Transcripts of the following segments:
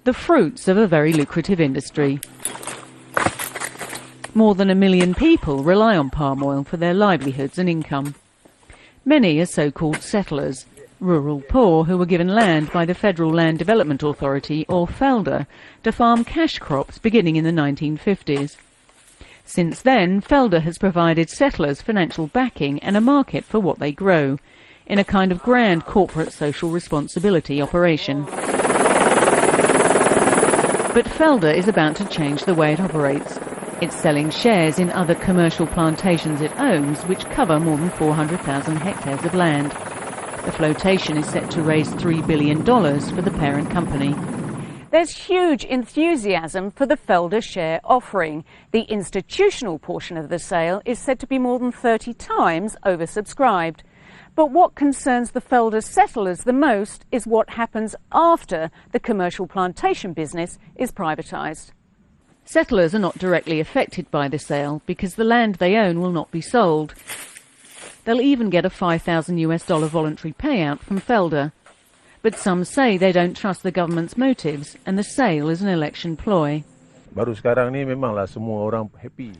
the fruits of a very lucrative industry. More than 1 million people rely on palm oil for their livelihoods and income. Many are so-called settlers, rural poor who were given land by the Federal Land Development Authority, or FLDA, to farm cash crops beginning in the 1950s. Since then, FLDA has provided settlers financial backing and a market for what they grow, in a kind of grand corporate social responsibility operation. But FLDA is about to change the way it operates. It's selling shares in other commercial plantations it owns, which cover more than 400,000 hectares of land. The flotation is set to raise $3 billion for the parent company. There's huge enthusiasm for the FLDA share offering. The institutional portion of the sale is said to be more than 30 times oversubscribed. But what concerns the FLDA settlers the most is what happens after the commercial plantation business is privatised. Settlers are not directly affected by the sale because the land they own will not be sold. They'll even get a $5,000 voluntary payout from FLDA. But some say they don't trust the government's motives and the sale is an election ploy.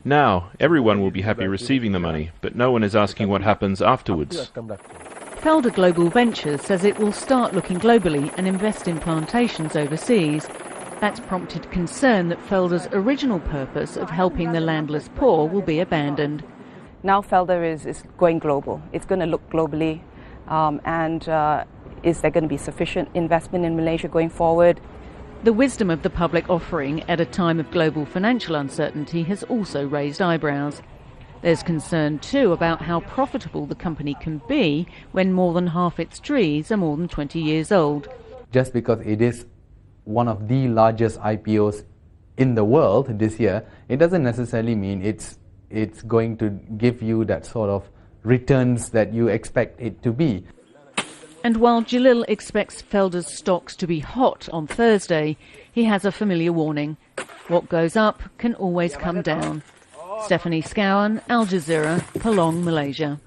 Now, everyone will be happy receiving the money, but no one is asking what happens afterwards. FLDA Global Ventures says it will start looking globally and invest in plantations overseas. That's prompted concern that FLDA's original purpose of helping the landless poor will be abandoned. Now FLDA is going global. It's going to look globally, is there going to be sufficient investment in Malaysia going forward? The wisdom of the public offering at a time of global financial uncertainty has also raised eyebrows. There's concern too about how profitable the company can be when more than half its trees are more than 20 years old. Just because it is one of the largest IPOs in the world this year, it doesn't necessarily mean it's going to give you that sort of returns that you expect it to be. And while Jalil expects FLDA's stocks to be hot on Thursday, he has a familiar warning. What goes up can always come down. Stephanie Scowen, Al Jazeera, Pelong, Malaysia.